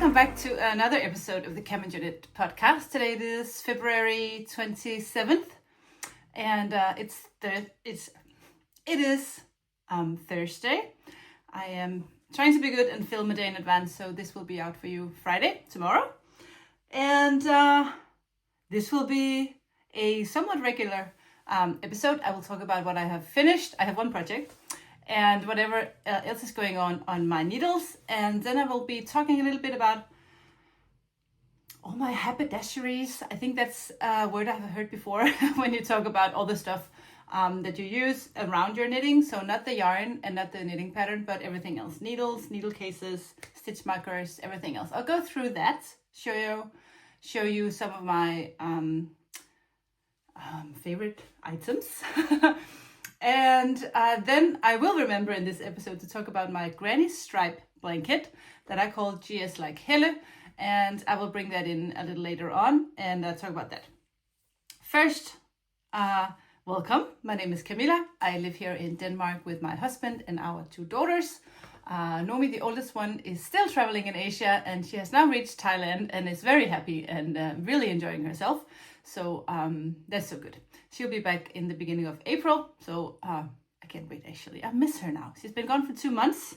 welcome back to another episode of the Cam and Judith podcast. Today it is February 27th, and it is Thursday. I am trying to be good and film a day in advance, so this will be out for you Friday, tomorrow. And this will be a somewhat regular episode. I will talk about what I have finished. I have one project and whatever else is going on my needles. And then I will be talking a little bit about all my haberdasheries. I think that's a word I've heard before when you talk about all the stuff that you use around your knitting. So not the yarn and not the knitting pattern, but everything else. Needles, needle cases, stitch markers, everything else. I'll go through that, show you some of my favorite items. And then I will remember in this episode to talk about my granny stripe blanket that I call GS like Helle, and I will bring that in a little later on and talk about that. First, welcome. My name is Camilla. I live here in Denmark with my husband and our two daughters. Nomi, the oldest one, is still traveling in Asia, and she has now reached Thailand and is very happy and really enjoying herself. So that's so good. She'll be back in the beginning of April. So I can't wait, actually. I miss her now. She's been gone for 2 months.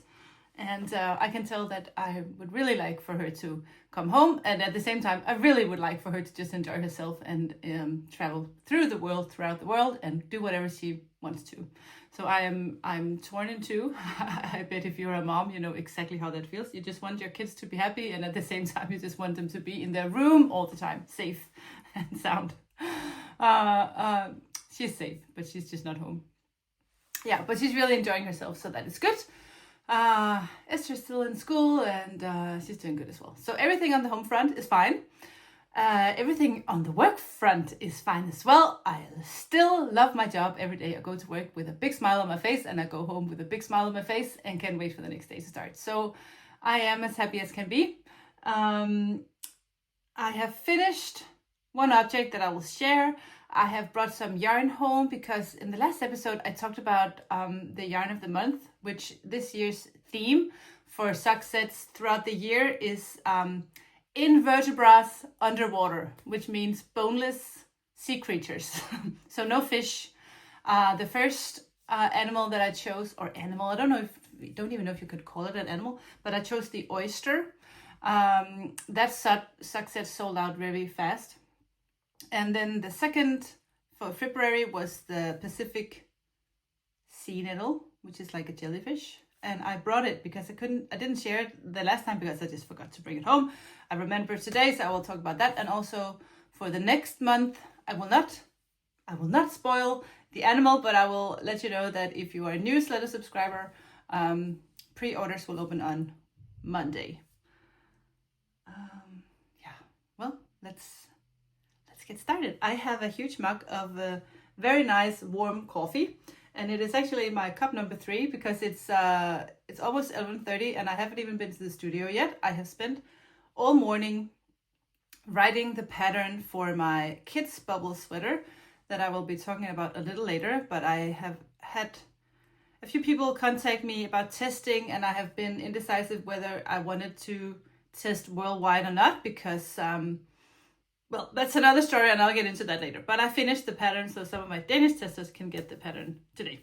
And I can tell that I would really like for her to come home. And at the same time, I really would like for her to just enjoy herself and travel throughout the world, and do whatever she wants to. So I'm torn in two. I bet if you're a mom, you know exactly how that feels. You just want your kids to be happy, and at the same time, you just want them to be in their room all the time, safe and sound. She's safe, but she's just not home. Yeah, but she's really enjoying herself, so that is good. Esther's still in school, and she's doing good as well. So everything on the home front is fine. Everything on the work front is fine as well. I still love my job. Every day I go to work with a big smile on my face, and I go home with a big smile on my face, and can't wait for the next day to start. So I am as happy as can be. I have finished one object that I will share. I have brought some yarn home because in the last episode I talked about the yarn of the month, which this year's theme for sock sets throughout the year is invertebrates underwater, which means boneless sea creatures. So no fish. The first animal that I chose, or animal, I don't even know if you could call it an animal, but I chose the oyster. That sock set sold out very fast. And then the second for February was the Pacific sea nettle, which is like a jellyfish. And I brought it because I didn't share it the last time because I just forgot to bring it home. I remember today, so I will talk about that. And also for the next month, I will not spoil the animal, but I will let you know that if you are a newsletter subscriber, pre-orders will open on Monday. Let's get started. I have a huge mug of very nice warm coffee, and it is actually my cup number 3 because it's almost 11:30 and I haven't even been to the studio yet. I have spent all morning writing the pattern for my kids' bubble sweater that I will be talking about a little later, but I have had a few people contact me about testing, and I have been indecisive whether I wanted to test worldwide or not because well, that's another story, and I'll get into that later. But I finished the pattern, so some of my Danish testers can get the pattern today.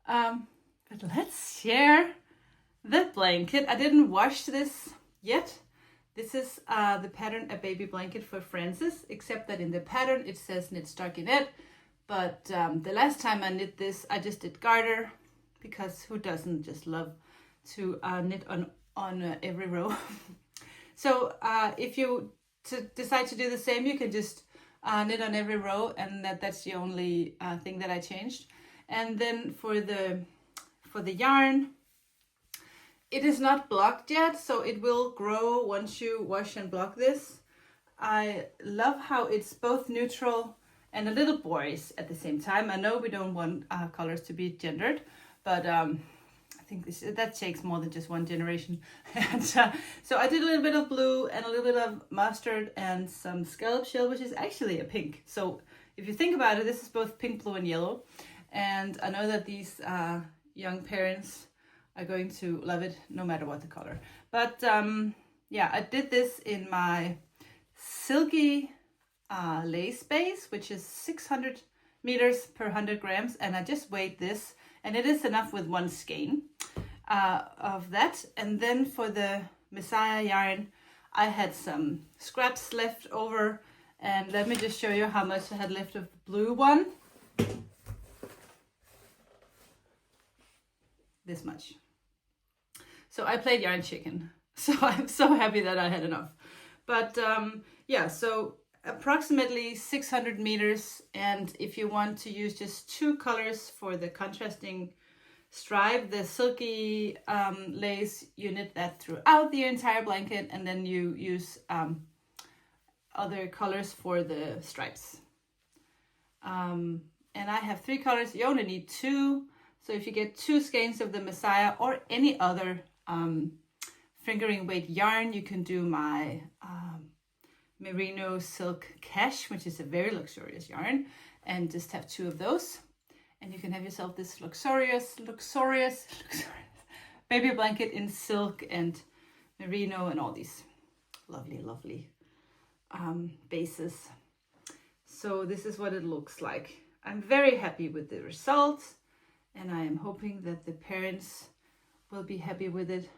But let's share the blanket. I didn't wash this yet. This is the pattern, a baby blanket for Francis, except that in the pattern it says knit stockinette. But the last time I knit this, I just did garter, because who doesn't just love to knit on every row? So if you decide to do the same, you can just knit on every row, and that's the only thing that I changed. And then for the yarn, it is not blocked yet, so it will grow once you wash and block this. I love how it's both neutral and a little boyish at the same time. I know we don't want colors to be gendered, but I think that takes more than just one generation. And so I did a little bit of blue and a little bit of mustard and some scallop shell, which is actually a pink. So if you think about it, this is both pink, blue, and yellow. And I know that these young parents are going to love it no matter what the color. But yeah, I did this in my silky lace base, which is 600 meters per 100 grams, and I just weighed this, and it is enough with one skein of that. And then for the Messiah yarn, I had some scraps left over, and let me just show you how much I had left of the blue one. This much. So I played yarn chicken, so I'm so happy that I had enough. But yeah, so approximately 600 meters, and if you want to use just 2 colors for the contrasting stripe, the silky lace, you knit that throughout the entire blanket, and then you use other colors for the stripes. And I have 3 colors. You only need 2, so if you get 2 skeins of the Messiah or any other fingering weight yarn, you can do my merino silk cash, which is a very luxurious yarn, and just have 2 of those, and you can have yourself this luxurious baby blanket in silk and merino and all these lovely bases. So this is what it looks like. I'm very happy with the results, and I am hoping that the parents will be happy with it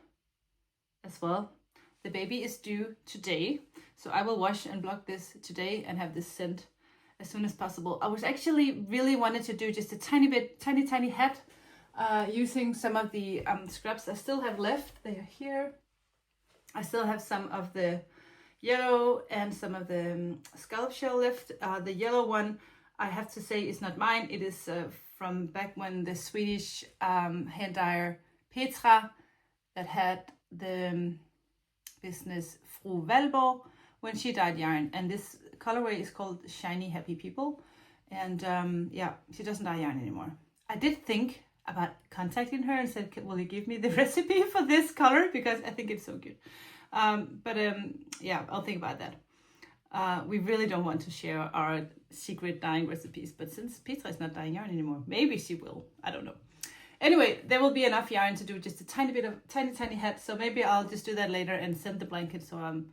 as well. The baby is due today, so I will wash and block this today and have this sent as soon as possible. I was actually really wanted to do just a tiny hat using some of the scraps I still have left. They are here. I still have some of the yellow and some of the scallop shell left. The yellow one, I have to say, is not mine. It is from back when the Swedish hand dyer Petra that had the business Fru Valborg, when she dyed yarn, and this colorway is called Shiny Happy People, and yeah, she doesn't dye yarn anymore. I did think about contacting her and said, will you give me the recipe for this color, because I think it's so good. But yeah, I'll think about that. We really don't want to share our secret dyeing recipes, but since Petra is not dyeing yarn anymore, maybe she will. I don't know. Anyway, there will be enough yarn to do just a tiny bit of tiny hat, so maybe I'll just do that later and send the blanket, so I'm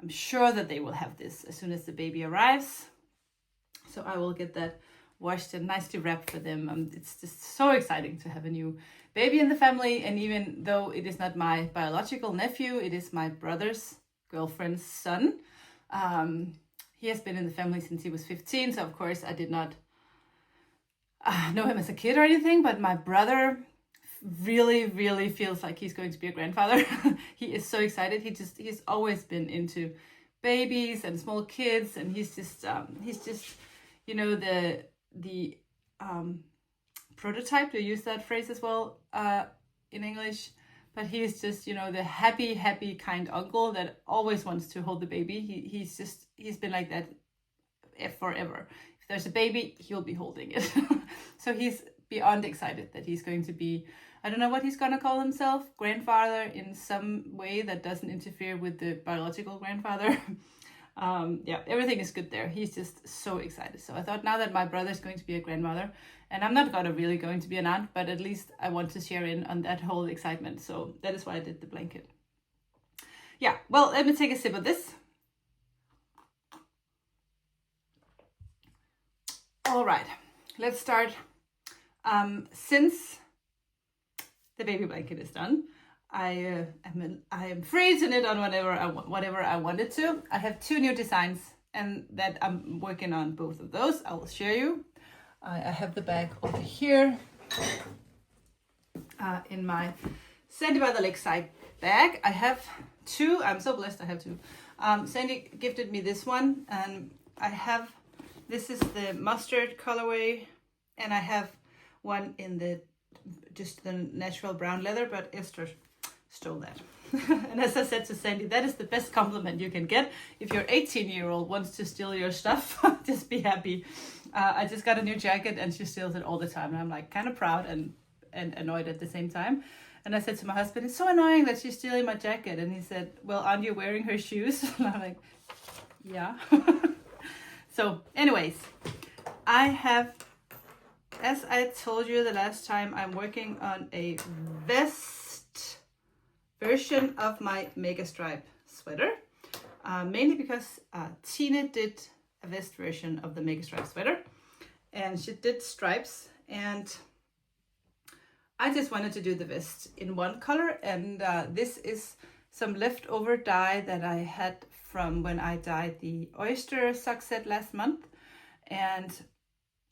sure that they will have this as soon as the baby arrives. So I will get that washed and nicely wrapped for them. It's just so exciting to have a new baby in the family, and even though it is not my biological nephew, it is my brother's girlfriend's son. He has been in the family since he was 15, so of course I did not know him as a kid or anything, but my brother really feels like he's going to be a grandfather. He is so excited. He's always been into babies and small kids, and he's just you know, the prototype, to use that phrase as well in English, but he's just, you know, the happy kind uncle that always wants to hold the baby. He's been like that forever. If there's a baby, he'll be holding it. So he's beyond excited that he's going to be, I don't know what he's going to call himself, grandfather in some way that doesn't interfere with the biological grandfather. Yeah, everything is good there. He's just so excited. So I thought, now that my brother's going to be a grandmother, and I'm not going to be an aunt, but at least I want to share in on that whole excitement. So that is why I did the blanket. Yeah, well, let me take a sip of this. All right, let's start. Since the baby blanket is done, I am free to knit on whatever I wanted to. I have 2 new designs, and that I'm working on both of those. I will show you. I have the bag over here in my Sandy by the Lakeside bag. I have 2. I'm so blessed I have 2. Sandy gifted me this one, and I have, this is the mustard colorway, and I have one in just the natural brown leather, but Esther stole that. And as I said to Sandy, that is the best compliment you can get. If your 18-year-old wants to steal your stuff, just be happy. I just got a new jacket and she steals it all the time, and I'm like kind of proud and annoyed at the same time. And I said to my husband, it's so annoying that she's stealing my jacket. And he said, well, aren't you wearing her shoes? And I'm like, yeah. So anyways, I have, as I told you the last time, I'm working on a vest version of my Mega Stripe sweater, mainly because Tina did a vest version of the Make a Stripe sweater, and she did stripes, and I just wanted to do the vest in one color, and this is some leftover dye that I had from when I dyed the oyster sock set last month, and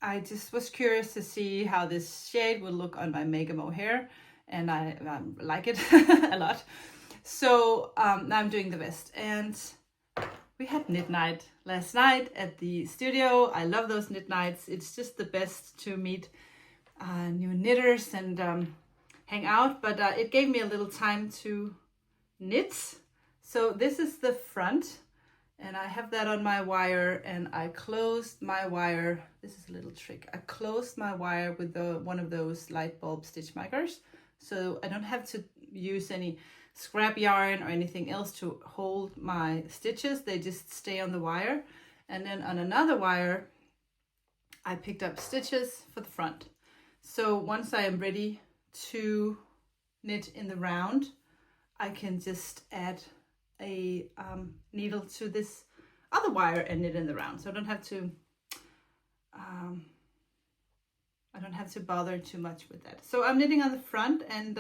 I just was curious to see how this shade would look on my mega mohair, and I like it a lot. So now I'm doing the vest, and we had knit night last night at the studio. I love those knit nights. It's just the best to meet new knitters and hang out, but it gave me a little time to knit. So this is the front, and I have that on my wire, and I closed my wire. This is a little trick. I closed my wire with one of those light bulb stitch markers, so I don't have to use any scrap yarn or anything else to hold my stitches. They just stay on the wire. And then on another wire, I picked up stitches for the front. So once I am ready to knit in the round, I can just add a needle to this other wire and knit in the round. So I don't have to bother too much with that. So I'm knitting on the front, and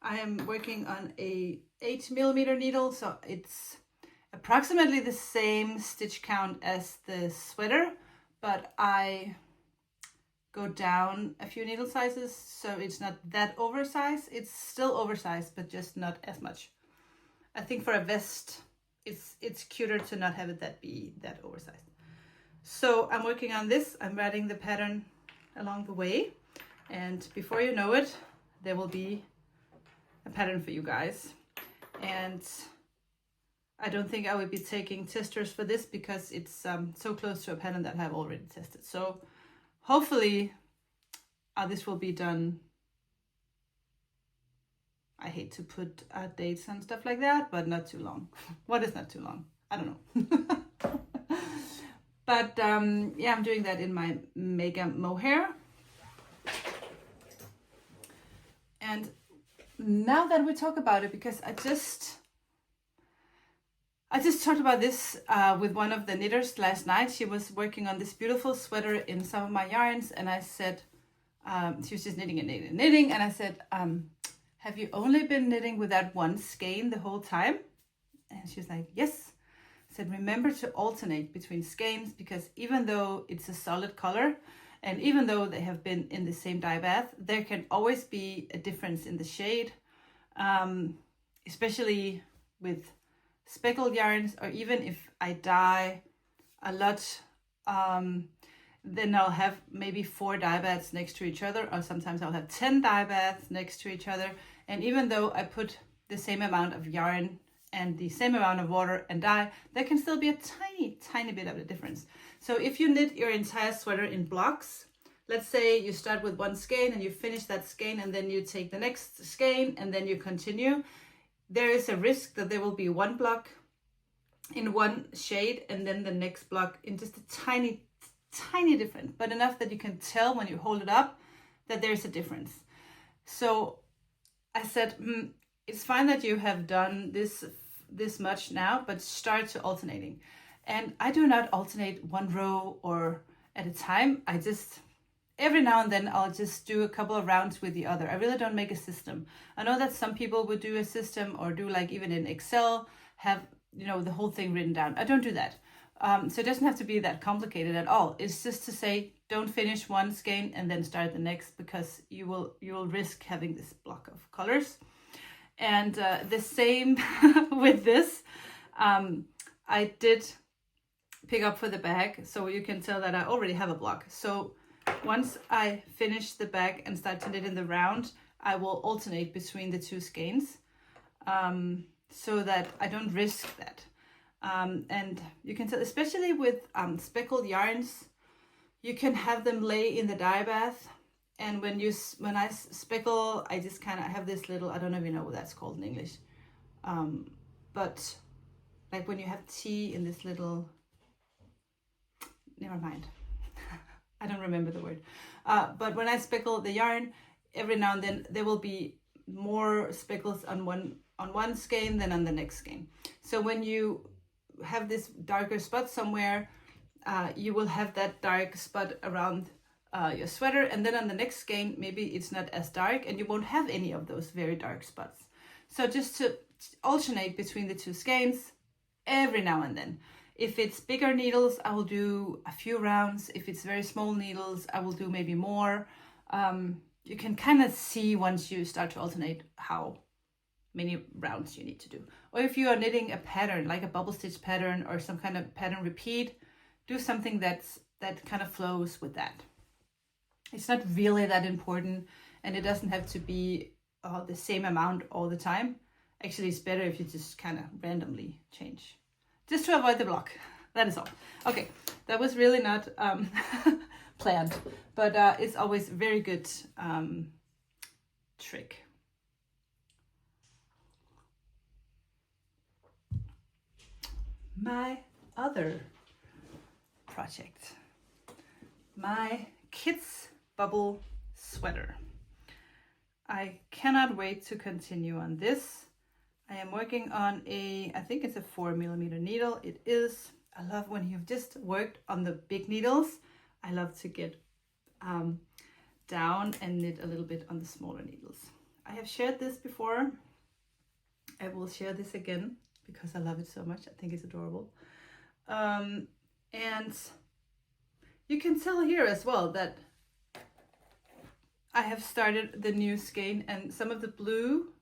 I am working on a 8mm needle, so it's approximately the same stitch count as the sweater, but I go down a few needle sizes, so it's not that oversized. It's still oversized, but just not as much. I think for a vest, it's cuter to not have it be that oversized. So I'm working on this. I'm writing the pattern along the way, and before you know it, there will be a pattern for you guys. And I don't think I would be taking testers for this because it's so close to a pattern that I've already tested. So hopefully this will be done. I hate to put dates and stuff like that, but not too long. What is not too long? I don't know. But yeah, I'm doing that in my mega mohair. And now that we talk about it, because I just talked about this with one of the knitters last night. She was working on this beautiful sweater in some of my yarns, and I said, she was just knitting and knitting and knitting, and I said, have you only been knitting with that one skein the whole time? And she was like, yes. I said, remember to alternate between skeins, because even though it's a solid color, and even though they have been in the same dye bath, there can always be a difference in the shade, especially with speckled yarns, or even if I dye a lot, then I'll have maybe 4 dye baths next to each other, or sometimes I'll have 10 dye baths next to each other. And even though I put the same amount of yarn and the same amount of water and dye, there can still be a tiny bit of a difference. So if you knit your entire sweater in blocks, let's say you start with one skein and you finish that skein, and then you take the next skein and then you continue, there is a risk that there will be one block in one shade and then the next block in just a tiny different, but enough that you can tell when you hold it up that there's a difference. So I said, it's fine that you have done this much now, but start to alternating. And I do not alternate one row or at a time. I just, every now and then, I'll just do a couple of rounds with the other. I really don't make a system. I know that some people would do a system, or do like even in Excel, have, you know, the whole thing written down. I don't do that. So it doesn't have to be that complicated at all. It's just to say, don't finish one skein and then start the next, because you will risk having this block of colors. And the same with this. I did pick up for the bag, so you can tell that I already have a block. So once I finish the bag and start to knit in the round, I will alternate between the 2 skeins, so that I don't risk that. And you can tell, especially with speckled yarns, you can have them lay in the dye bath, and when I speckle, I just kind of have this little, I don't even know what that's called in English, but like when you have tea in this little, never mind, I don't remember the word, but when I speckle the yarn, every now and then there will be more speckles on on one skein than on the next skein. So when you have this darker spot somewhere, you will have that dark spot around your sweater, and then on the next skein maybe it's not as dark and you won't have any of those very dark spots. So just to alternate between the two skeins every now and then. If it's bigger needles, I will do a few rounds. If it's very small needles, I will do maybe more. You can kind of see once you start to alternate how many rounds you need to do. Or if you are knitting a pattern, like a bubble stitch pattern or some kind of pattern repeat, do something that kind of flows with that. It's not really that important, and it doesn't have to be the same amount all the time. Actually, it's better if you just kind of randomly change, just to avoid the block. That is all. Okay, that was really not planned, but it's always a very good trick. My other project, my kids bubble sweater. I cannot wait to continue on this. I am working on I think it's a 4mm needle. It is. I love when you've just worked on the big needles. I love to get down and knit a little bit on the smaller needles. I have shared this before. I will share this again because I love it so much. I think it's adorable. And you can tell here as well that I have started the new skein, and some of the blue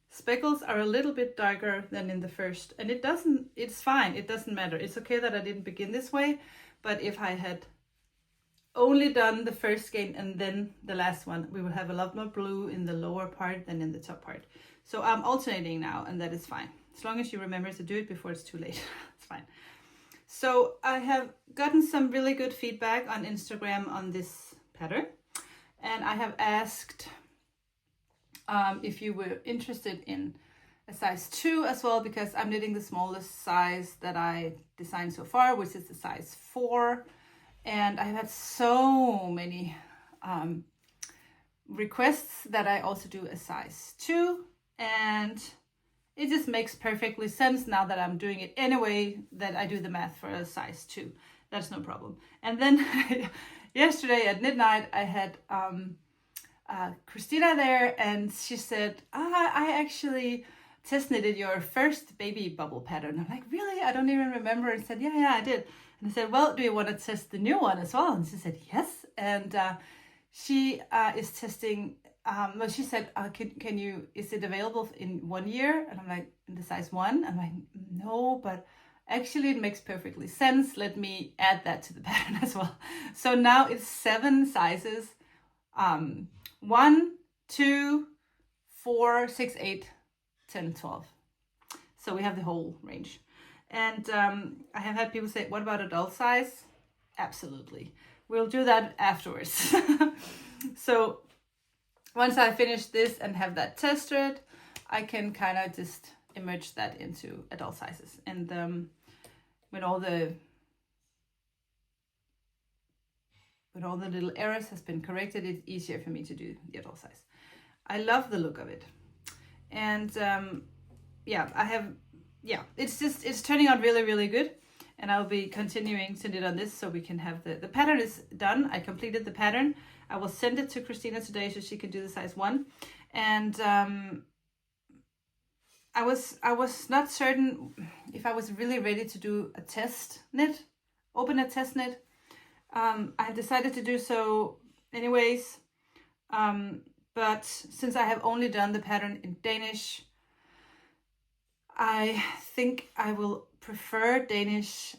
speckles are a little bit darker than in the first, and it's fine, it doesn't matter. It's okay that I didn't begin this way, but if I had only done the first skein and then the last one, we would have a lot more blue in the lower part than in the top part. So I'm alternating now, and that is fine. As long as you remember to do it before it's too late, it's fine. So I have gotten some really good feedback on Instagram on this pattern. And I have asked if you were interested in a size 2 as well, because I'm knitting the smallest size that I designed so far, which is the size 4. And I have had so many requests that I also do a size 2. And it just makes perfectly sense now that I'm doing it anyway, that I do the math for a size 2. That's no problem. And then yesterday at midnight, I had Christina there, and she said, I actually test knitted your first baby bubble pattern. I'm like, really? I don't even remember. And said, yeah, I did. And I said, well, do you want to test the new one as well? And she said, yes. And she is testing, well, she said, can you, is it available in 1 year? And I'm like, in the size 1? I'm like, no, but actually it makes perfectly sense. Let me add that to the pattern as well. So now it's 7 sizes, 1, 2, 4, 6, 8, 10, 12. So we have the whole range. And I have had people say, what about adult size? Absolutely. We'll do that afterwards. So once I finish this and have that tested, I can kind of just emerge that into adult sizes. And when all the little errors has been corrected, it's easier for me to do the adult size. I love the look of it. And it's turning out really, really good. And I'll be continuing to knit on this so we can have the pattern is done. I completed the pattern. I will send it to Christina today so she can do the size 1. And I was not certain if I was really ready to do a test knit, open a test knit. I decided to do so anyways. But since I have only done the pattern in Danish, I think I will prefer Danish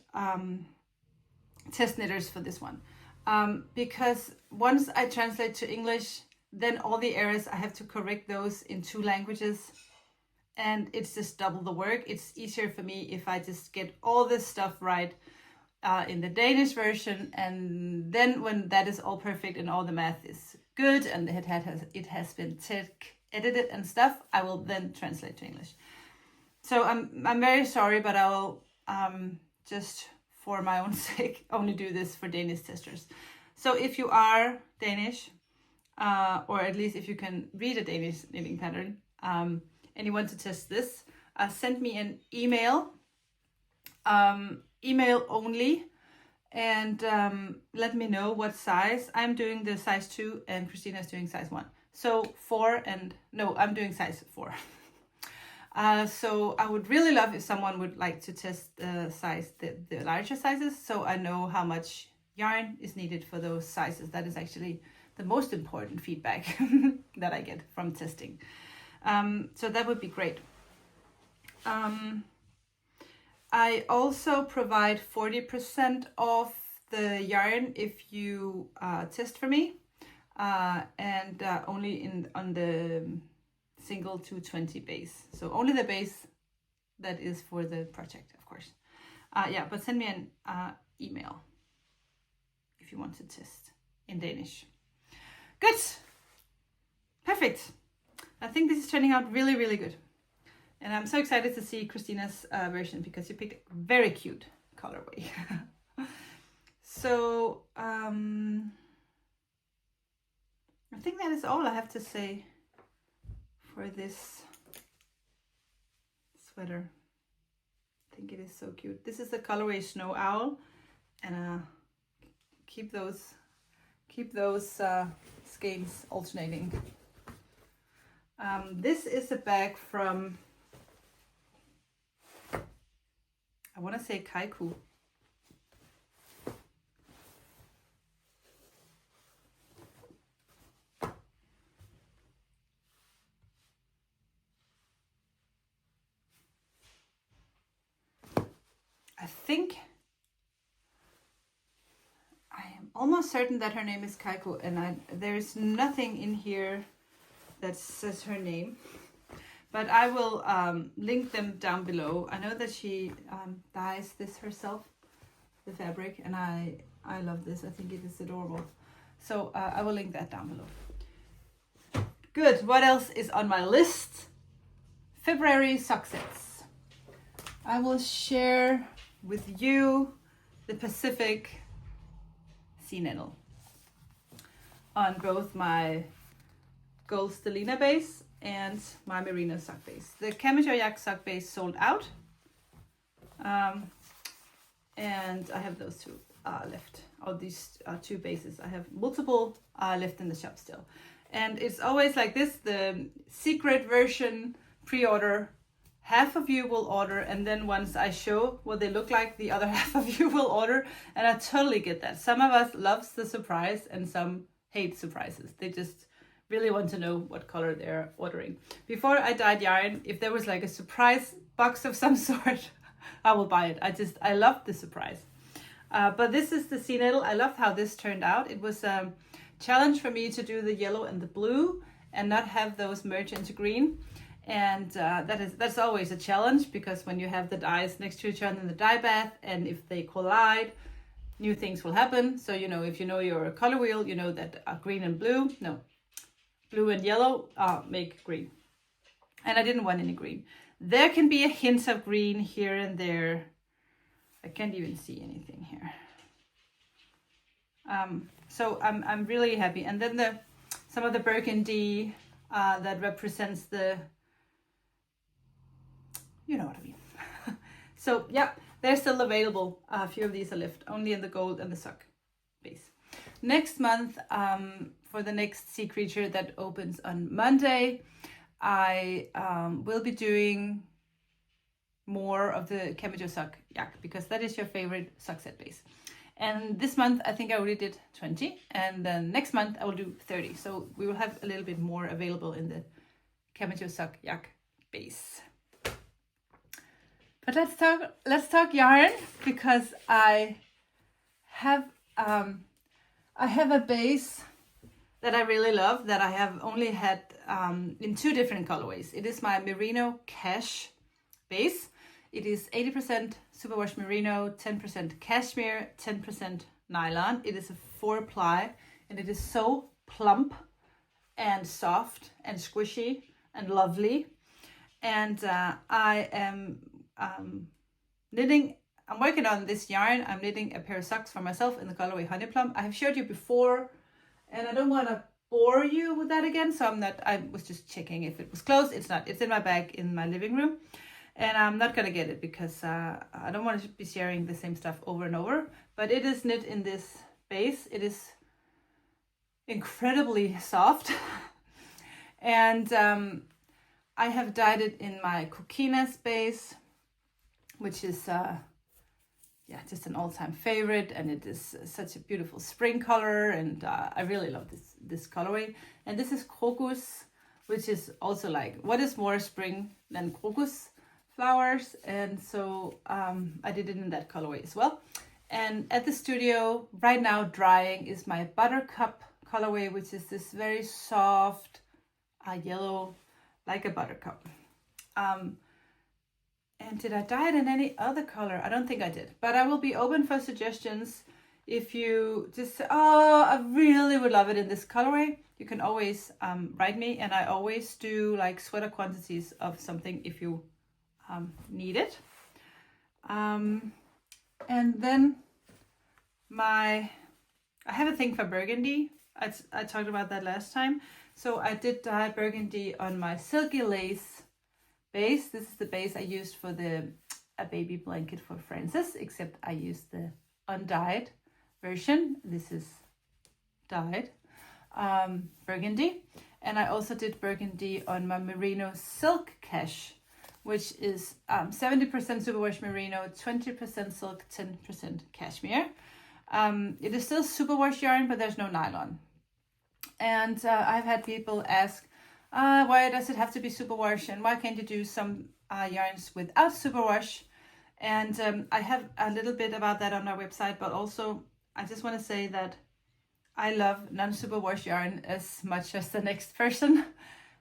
test knitters for this one. Because once I translate to English, then all the errors, I have to correct those in 2 languages. And it's just double the work. It's easier for me if I just get all this stuff right in the Danish version. And then when that is all perfect and all the math is good and it has been edited and stuff, I will then translate to English. So I'm very sorry, but I will just for my own sake only do this for Danish testers. So if you are Danish, or at least if you can read a Danish knitting pattern, and you want to test this, send me an email, email only, and let me know what size. I'm doing the size 2 and Christina's doing size 1. So 4 and no, I'm doing size 4. So I would really love if someone would like to test the size, the larger sizes, so I know how much yarn is needed for those sizes. That is actually the most important feedback that I get from testing. So that would be great. I also provide 40% off the yarn if you test for me, and only on the single 220 base. So only the base that is for the project, of course. Yeah, but send me an email if you want to test in Danish. Good. Perfect. I think this is turning out really, really good. And I'm so excited to see Christina's version because you picked a very cute colorway. So I think that is all I have to say for this sweater. I think it is so cute. This is the colorway Snow Owl, and keep those skeins alternating. This is a bag from, I want to say Kaiku. I think I am almost certain that her name is Kaiku, and there's nothing in here that says her name, but I will link them down below. I know that she dyes this herself, the fabric, and I love this. I think it is adorable. So I will link that down below. Good. What else is on my list? February sock sets. I will share with you the Pacific Sea Nettle on both my Gold Stellina base and my Merino sock base. The Camisole Yak sock base sold out, and I have those two left. Of these two bases, I have multiple left in the shop still. And it's always like this: the secret version pre-order. Half of you will order, and then once I show what they look like, the other half of you will order, and I totally get that. Some of us loves the surprise, and some hate surprises. They just really want to know what color they're ordering. Before I dyed yarn, if there was like a surprise box of some sort, I will buy it. I love the surprise. But this is the Sea Nettle. I love how this turned out. It was a challenge for me to do the yellow and the blue and not have those merge into green. And that's always a challenge, because when you have the dyes next to each other in the dye bath, and if they collide, new things will happen. So, you know, if you know your color wheel, you know that green and blue, no, blue and yellow make green. And I didn't want any green. There can be a hint of green here and there. I can't even see anything here. So I'm really happy. And then some of the burgundy that represents the, you know what I mean. So yeah, they're still available. A few of these are left, only in the gold and the sock base. Next month, for the next sea creature that opens on Monday, I will be doing more of the Camisole sock yak, because that is your favorite sock set base. And this month, I think I already did 20, and then next month I will do 30. So we will have a little bit more available in the Camisole sock yak base. But let's talk yarn, because I have a base that I really love, that I have only had in two different colorways. It is my Merino Cash base. It is 80% superwash merino, 10% cashmere, 10% nylon. It is a 4-ply, and it is so plump and soft and squishy and lovely. And I am knitting. I'm working on this yarn. I'm knitting a pair of socks for myself in the colorway Honey Plum. I have showed you before, and I don't want to bore you with that again. So I was just checking if it was closed. It's not. It's in my bag in my living room. And I'm not going to get it because I don't want to be sharing the same stuff over and over. But it is knit in this base. It is incredibly soft. And I have dyed it in my Coquina's base, which is just an all-time favorite. And it is such a beautiful spring color. And I really love this colorway. And this is Crocus, which is also like, what is more spring than crocus flowers? And so I did it in that colorway as well. And at the studio right now drying is my Buttercup colorway, which is this very soft yellow, like a buttercup. And did I dye it in any other color? I don't think I did, but I will be open for suggestions. If you just say, oh, I really would love it in this colorway, you can always write me, and I always do like sweater quantities of something if you need it. And then I have a thing for burgundy. I talked about that last time. So I did dye burgundy on my silky lace base. This is the base I used for a baby blanket for Frances, except I used the undyed version. This is dyed burgundy. And I also did burgundy on my merino silk cache, which is 70% superwash merino, 20% silk, 10% cashmere. It is still superwash yarn, but there's no nylon. And I've had people ask, why does it have to be superwash, and why can't you do some yarns without superwash? And I have a little bit about that on our website, but also I just want to say that I love non-superwash yarn as much as the next person,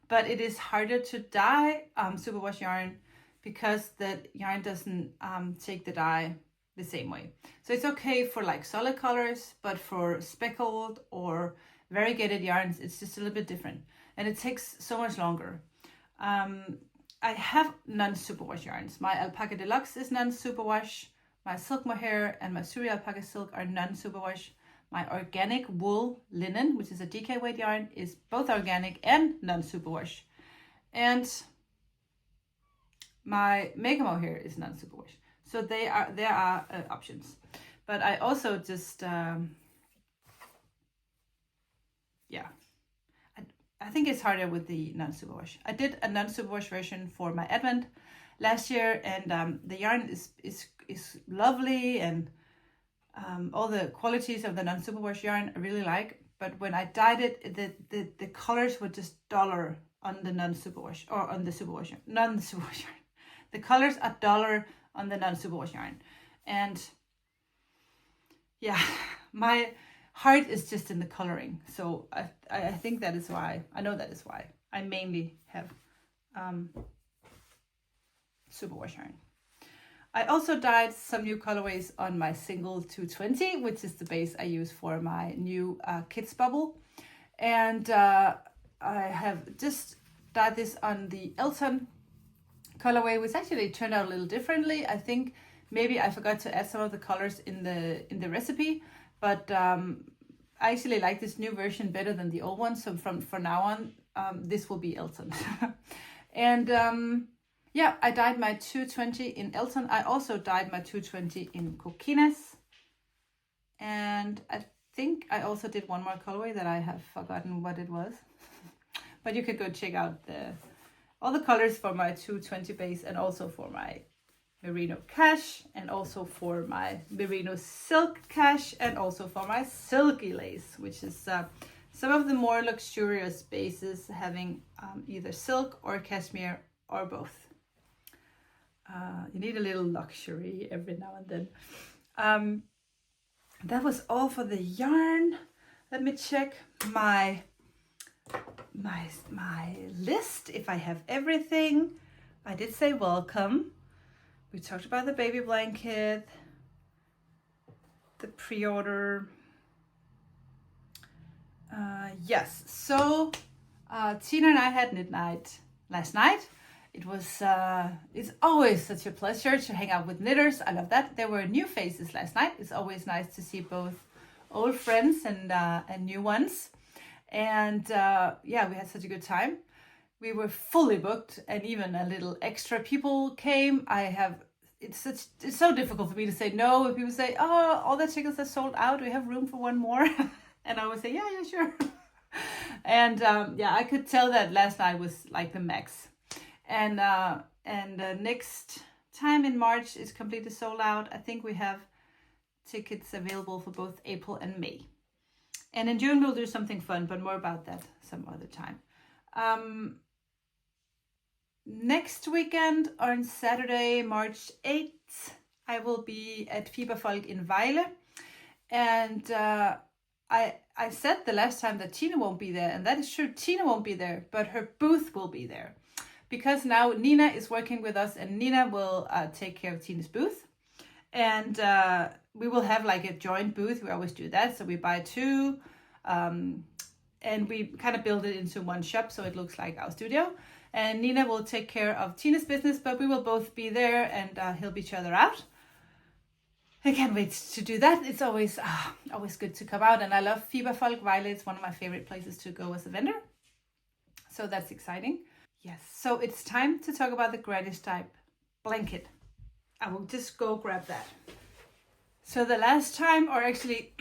but it is harder to dye superwash yarn because the yarn doesn't take the dye the same way. So it's okay for like solid colors, but for speckled or variegated yarns, it's just a little bit different, and it takes so much longer. I have non-superwash yarns. My Alpaca Deluxe is non-superwash. My silk mohair and my Suri alpaca silk are non-superwash. My organic wool linen, which is a DK weight yarn, is both organic and non-superwash. And my mega mohair is non-superwash. So there are options. But I also just I think it's harder with the non-superwash. I did a non-superwash version for my Advent last year, and the yarn is lovely, and all the qualities of the non-superwash yarn I really like. But when I dyed it, the colors were just duller on the non-superwash or on the superwash yarn, non-superwash yarn. The colors are duller on the non-superwash yarn, and yeah, my heart is just in the coloring. So I think that is why, I know that is why I mainly have superwash yarn. I also dyed some new colorways on my single 220, which is the base I use for my new Kids Bubble. And I have just dyed this on the Elton colorway, which actually turned out a little differently. I think maybe I forgot to add some of the colors in the recipe, but I actually like this new version better than the old one. So from now on, this will be Elton. And yeah, I dyed my 220 in Elton. I also dyed my 220 in Coquines. And I think I also did one more colorway that I have forgotten what it was. But you could go check out all the colors for my 220 base, and also for my merino cache, and also for my merino silk cache, and also for my silky lace, which is some of the more luxurious bases having either silk or cashmere or both. You need a little luxury every now and then. That was all for the yarn. Let me check my list if I have everything. I did say welcome. We talked about the baby blanket, the pre-order. Yes, so Tina and I had knit night last night. It was, it's always such a pleasure to hang out with knitters. I love that. There were new faces last night. It's always nice to see both old friends and new ones. And yeah, we had such a good time. We were fully booked, and even a little extra people came. It's so difficult for me to say no when people say, "Oh, all the tickets are sold out. We have room for one more," and I would say, "Yeah, sure." And yeah, I could tell that last night was like the max. And next time in March is completely sold out. I think we have tickets available for both April and May. And in June we'll do something fun, but more about that some other time. Next weekend on Saturday, March 8th, I will be at Fiberfolk in Vejle. And I said the last time that Tina won't be there, and that is true. Tina won't be there, but her booth will be there. Because now Nina is working with us, and Nina will take care of Tina's booth. And we will have like a joint booth. We always do that. So we buy two, and we kind of build it into one shop so it looks like our studio. And Nina will take care of Tina's business, but we will both be there and help each other out. I can't wait to do that. It's always good to come out. And I love Fiberfolk Vejle. It's one of my favorite places to go as a vendor. So that's exciting. Yes, so it's time to talk about the granny stripe blanket. I will just go grab that. So the last time, or actually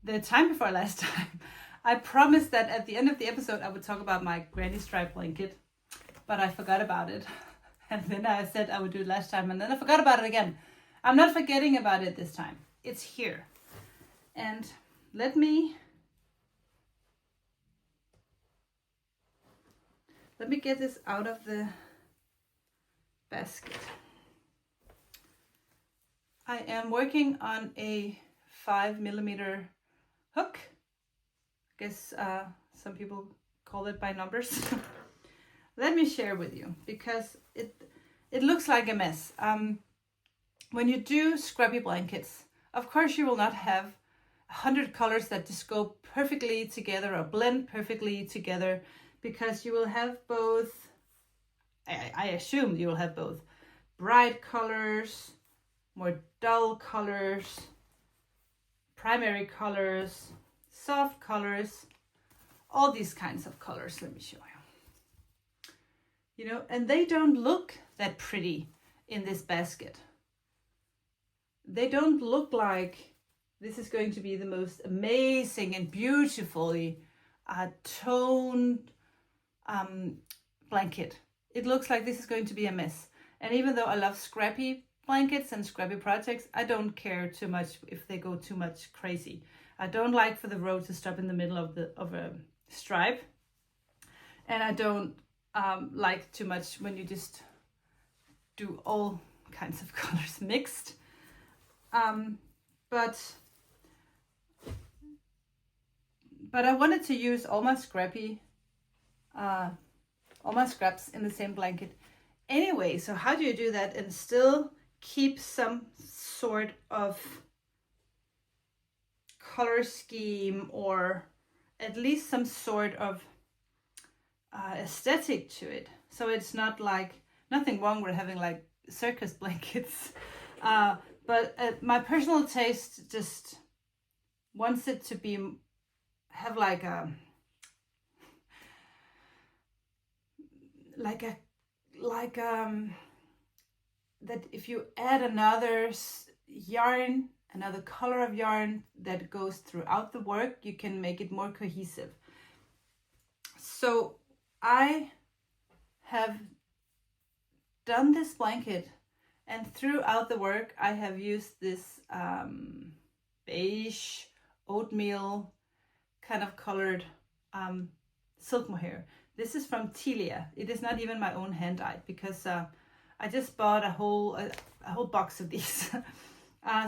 the time before last time, I promised that at the end of the episode I would talk about my granny stripe blanket, but I forgot about it. And then I said I would do it last time, and then I forgot about it again. I'm not forgetting about it this time. It's here. And let me get this out of the basket. I am working on a 5mm hook. I guess some people call it by numbers. Let me share with you, because it looks like a mess. When you do scrappy blankets, of course you will not have 100 colors that just go perfectly together or blend perfectly together, because you will have both, I assume you will have both bright colors, more dull colors, primary colors, soft colors, all these kinds of colors. Let me show you. You know, and they don't look that pretty in this basket. They don't look like this is going to be the most amazing and beautifully toned blanket. It looks like this is going to be a mess. And even though I love scrappy blankets and scrappy projects, I don't care too much if they go too much crazy. I don't like for the row to stop in the middle of a stripe, and I don't like too much when you just do all kinds of colors mixed. But I wanted to use all my scraps in the same blanket anyway. So how do you do that and still keep some sort of color scheme, or at least some sort of aesthetic to it? So it's not like, nothing wrong with having like circus blankets, but my personal taste just wants it to have like a that if you add another yarn, another color of yarn that goes throughout the work, you can make it more cohesive. So I have done this blanket, and throughout the work I have used this beige oatmeal kind of colored silk mohair. This is from Telia. It is not even my own hand dyed, because I just bought a whole box of these.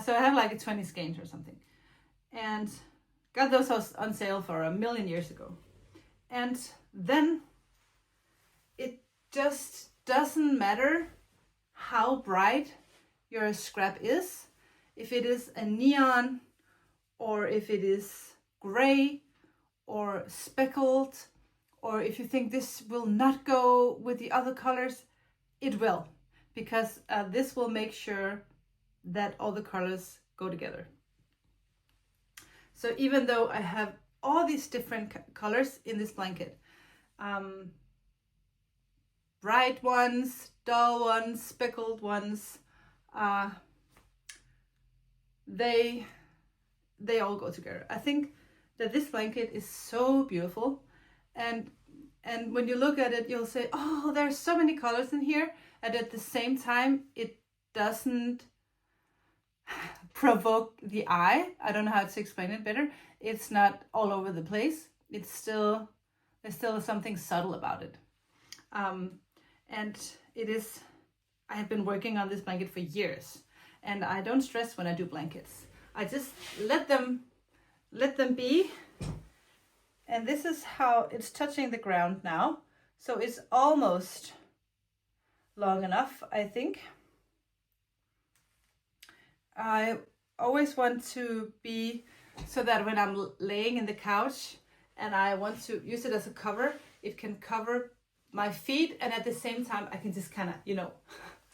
So I have like 20 skeins or something, and got those on sale for $1 million years ago. And then it just doesn't matter how bright your scrap is, if it is a neon, or if it is gray or speckled, or if you think this will not go with the other colors, it will, because this will make sure that all the colors go together. So even though I have all these different colors in this blanket. Bright ones, dull ones, speckled ones. They all go together. I think that this blanket is so beautiful, and when you look at it, you'll say, oh, there's so many colors in here, and at the same time it doesn't provoke the eye. I don't know how to explain it better. It's not all over the place. There's still something subtle about it. And it is, I have been working on this blanket for years, and I don't stress when I do blankets. I just let them be. And this is how it's touching the ground now. So it's almost long enough, I think. I always want to be so that when I'm laying in the couch and I want to use it as a cover, it can cover my feet, and at the same time I can just kind of, you know,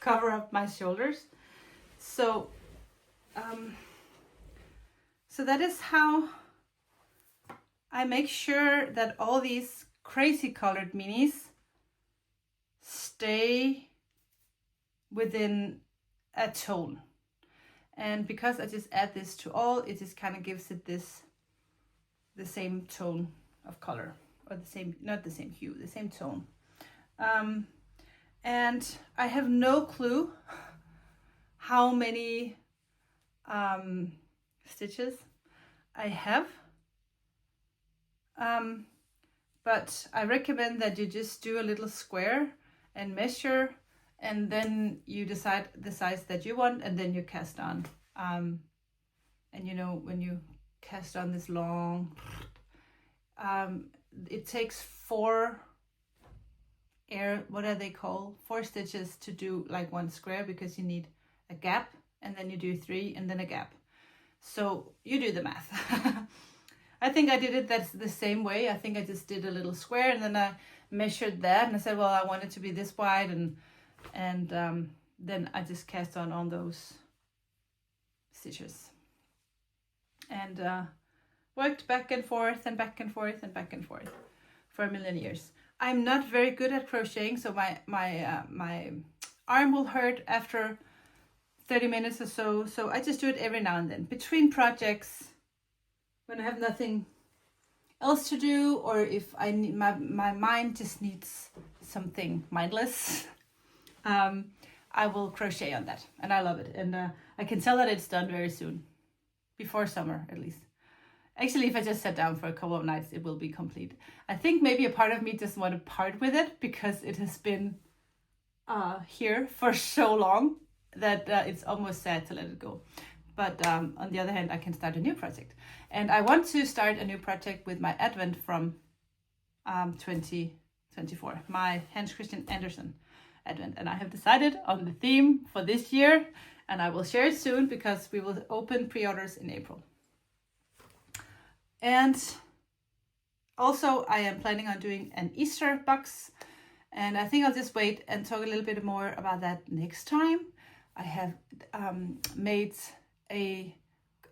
cover up my shoulders. So so that is how I make sure that all these crazy colored minis stay within a tone. And because I just add this to all, it just kind of gives it the same tone of color, or the same, not the same hue, the same tone. And I have no clue how many stitches I have. But I recommend that you just do a little square and measure, and then you decide the size that you want, and then you cast on. And you know, when you cast on this long, it takes 4 what are they called? 4 stitches to do like one square, because you need a gap, and then you do 3 and then a gap. So you do the math. I think I did it that's the same way. I think I just did a little square, and then I measured that, and I said, well, I want it to be this wide, and then I just cast on all those stitches, and worked back and forth and back and forth and back and forth for a million years. I'm not very good at crocheting, so my arm will hurt after 30 minutes or so. So I just do it every now and then between projects, when I have nothing else to do, or if I need, my mind just needs something mindless. I will crochet on that, and I love it, and I can tell that it's done very soon, before summer at least. Actually, if I just sat down for a couple of nights, it will be complete. I think maybe a part of me doesn't want to part with it, because it has been here for so long that it's almost sad to let it go. But on the other hand, I can start a new project. And I want to start a new project with my Advent from 2024, my Hans Christian Andersen Advent. And I have decided on the theme for this year, and I will share it soon, because we will open pre-orders in April. And also I am planning on doing an Easter box, and I think I'll just wait and talk a little bit more about that next time. I have made a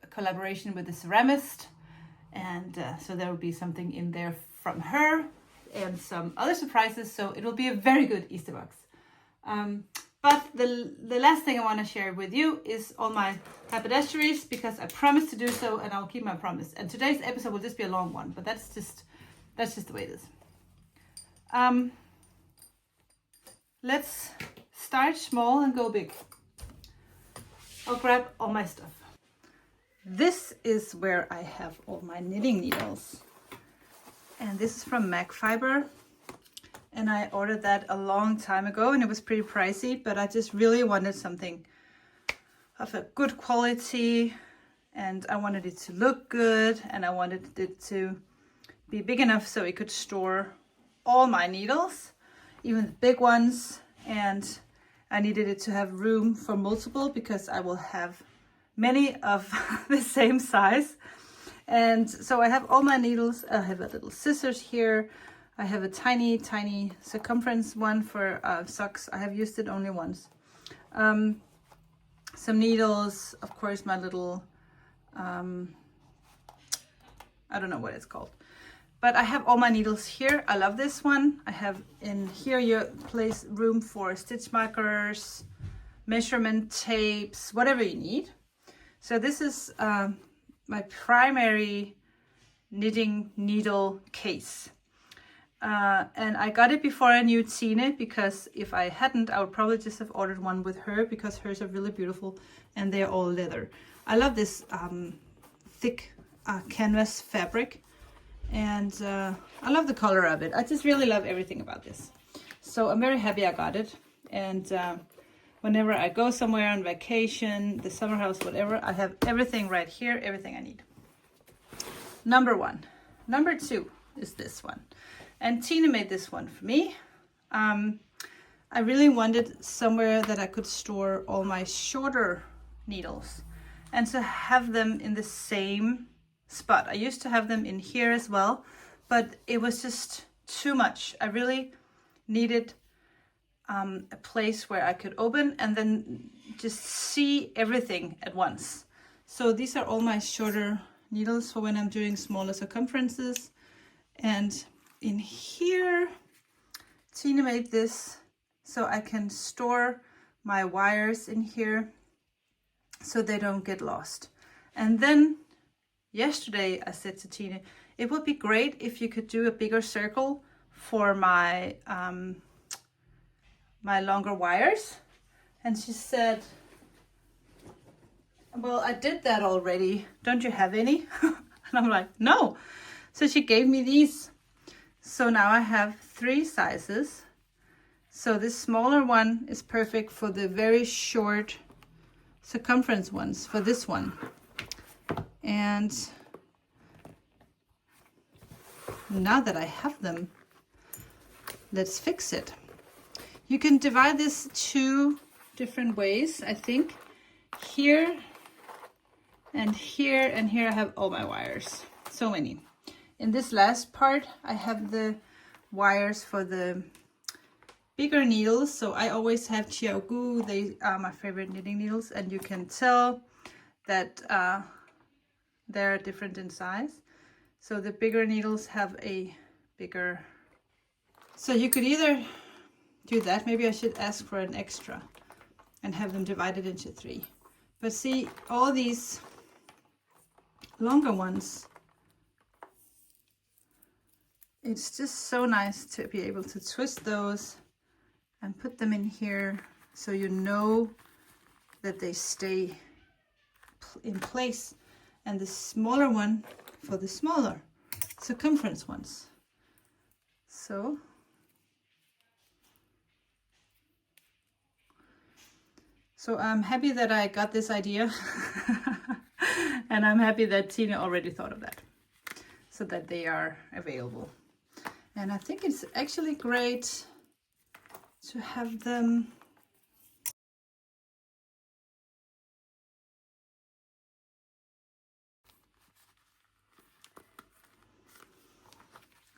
collaboration with a ceramist, and so there will be something in there from her and some other surprises, so it will be a very good Easter box. But the last thing I want to share with you is all my haberdasheries, because I promised to do so, and I'll keep my promise. And today's episode will just be a long one, but that's just the way it is. Let's start small and go big. I'll grab all my stuff. This is where I have all my knitting needles, and this is from Mag Fiber. And I ordered that a long time ago, and it was pretty pricey, but I just really wanted something of a good quality, and I wanted it to look good, and I wanted it to be big enough so it could store all my needles, even the big ones, and I needed it to have room for multiple, because I will have many of the same size. And so I have all my needles. I have a little scissors here. I have a tiny circumference one for socks. I have used it only once. Some needles, of course, my little, I I don't know what it's called. But I have all my needles here. I love this one. I have in here you place room for stitch markers, measurement tapes, whatever you need. So this is my primary knitting needle case. And I got it before I knew Tine, because if I hadn't, I would probably just have ordered one with her, because hers are really beautiful and they're all leather. I love this thick canvas fabric, and I love the color of it. I just really love everything about this. So I'm very happy I got it. And whenever I go somewhere on vacation, the summer house, whatever, I have everything right here, everything I need. Number one. Number two is this one. And Tina made this one for me. I really wanted somewhere that I could store all my shorter needles and to have them in the same spot. I used to have them in here as well, but it was just too much. I really needed a place where I could open and then just see everything at once. So these are all my shorter needles for when I'm doing smaller circumferences. And in here, Tina made this so I can store my wires in here so they don't get lost. And then yesterday I said to Tina, it would be great if you could do a bigger circle for my my longer wires. And she said, well, I did that already. Don't you have any? And I'm like, no. So she gave me these. So now I have 3 sizes. So this smaller one is perfect for the very short circumference ones, for this one. And now that I have them, let's fix it. You can divide this 2 different ways, I think. Here and here and here I have all my wires. So many. In this last part, I have the wires for the bigger needles. So I always have Chiaogu. They are my favorite knitting needles, and you can tell that they're different in size. So the bigger needles have a bigger. So you could either do that. Maybe I should ask for an extra and have them divided into 3. But see, all these longer ones, it's just so nice to be able to twist those and put them in here so you know that they stay in place. And the smaller one for the smaller circumference ones. So I'm happy that I got this idea. And I'm happy that Tina already thought of that, so that they are available. And I think it's actually great to have them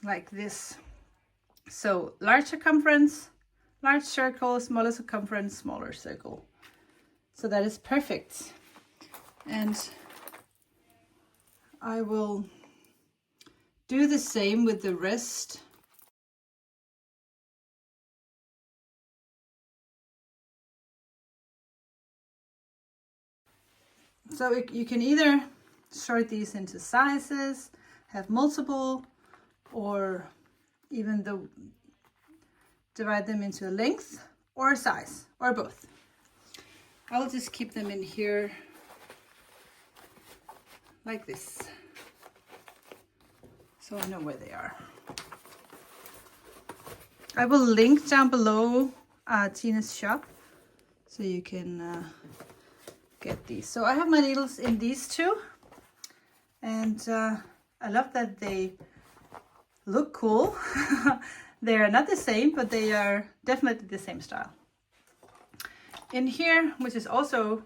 like this. So large circumference, large circle, smaller circumference, smaller circle. So that is perfect. And I will do the same with the rest. So you can either sort these into sizes, have multiple, or even divide them into a length or a size, or both. I'll just keep them in here like this, so I know where they are. I will link down below Tina's shop so you can get these. So I have my needles in these 2, and I love that they look cool. They are not the same, but they are definitely the same style. In here, which is also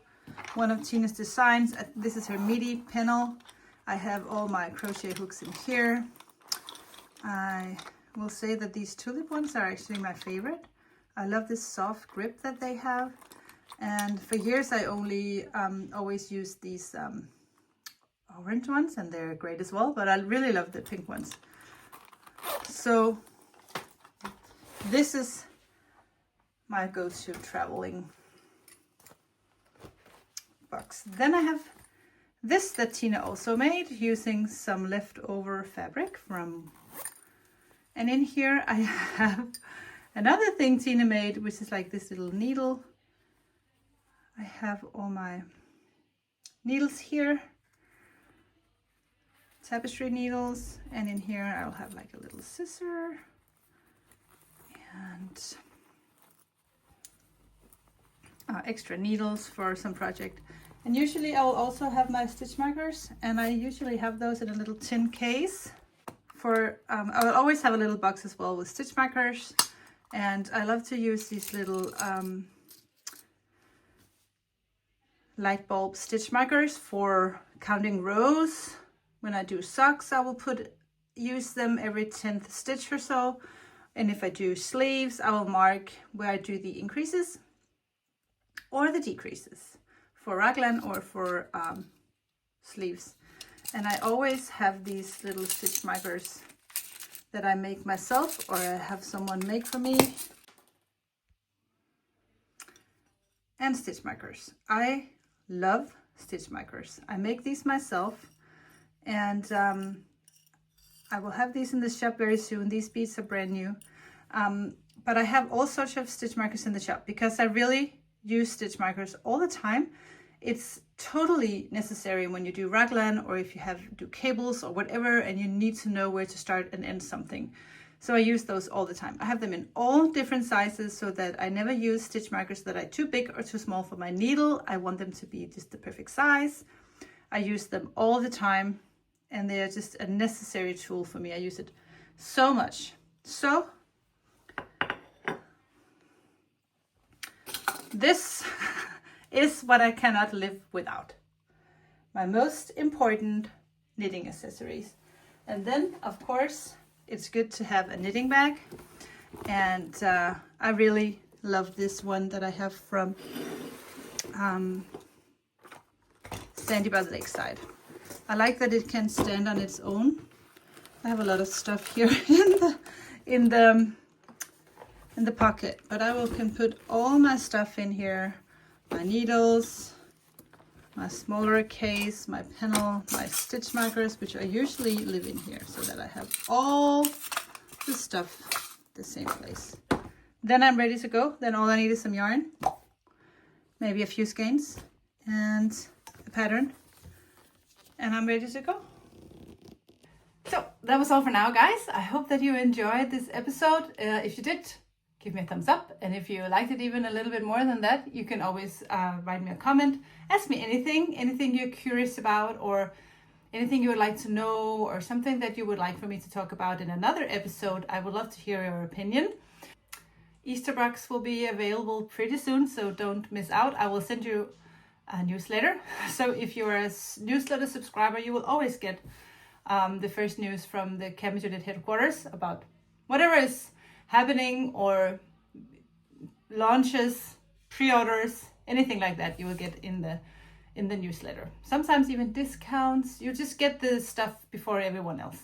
one of Tina's designs, this is her midi panel. I have all my crochet hooks in here. I will say that these tulip ones are actually my favorite. I love this soft grip that they have. And for years I only always used these orange ones, and they're great as well, but I really love the pink ones. So this is my go-to traveling box. Then I have this that Tina also made using some leftover fabric from, and in here I have another thing Tina made, which is like this little needle. I have all my needles here, tapestry needles, and in here I'll have like a little scissor and extra needles for some project. And usually I'll also have my stitch markers, and I usually have those in a little tin case. For I'll always have a little box as well with stitch markers, and I love to use these little light bulb stitch markers for counting rows. When I do socks, I will use them every 10th stitch or so, and if I do sleeves, I will mark where I do the increases or the decreases for raglan or for sleeves. And I always have these little stitch markers that I make myself, or I have someone make for me. And stitch markers. I love stitch markers. I make these myself, and I will have these in the shop very soon. These beads are brand new. But I have all sorts of stitch markers in the shop because I really use stitch markers all the time. It's totally necessary when you do raglan, or if you do cables or whatever, and you need to know where to start and end something. So I use those all the time. I have them in all different sizes so that I never use stitch markers that are too big or too small for my needle. I want them to be just the perfect size. I use them all the time, and they are just a necessary tool for me. I use it so much. So this is what I cannot live without. My most important knitting accessories. And then, of course, it's good to have a knitting bag. And I really love this one that I have from Sandy by the Lakeside. I like that it can stand on its own. I have a lot of stuff here in the pocket, but can put all my stuff in here. My needles, my smaller case, my pennel, my stitch markers, which I usually live in here so that I have all the stuff the same place. Then I'm ready to go. Then all I need is some yarn, maybe a few skeins and a pattern, and I'm ready to go. So that was all for now, guys. I hope that you enjoyed this episode. If you did, give me a thumbs up, and if you liked it even a little bit more than that, you can always write me a comment, ask me anything you're curious about, or anything you would like to know, or something that you would like for me to talk about in another episode. I would love to hear your opinion. Easter bucks will be available pretty soon, so don't miss out. I will send you a newsletter. So if you're a newsletter subscriber, you will always get the first news from the Cabin Unit headquarters about whatever is happening, or launches, pre-orders, anything like that. You will get in the newsletter. Sometimes even discounts. You just get the stuff before everyone else.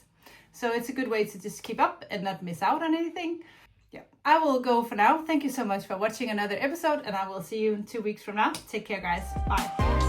So it's a good way to just keep up and not miss out on anything. Yeah, I will go for now. Thank you so much for watching another episode, and I will see you in 2 weeks from now. Take care, guys. Bye.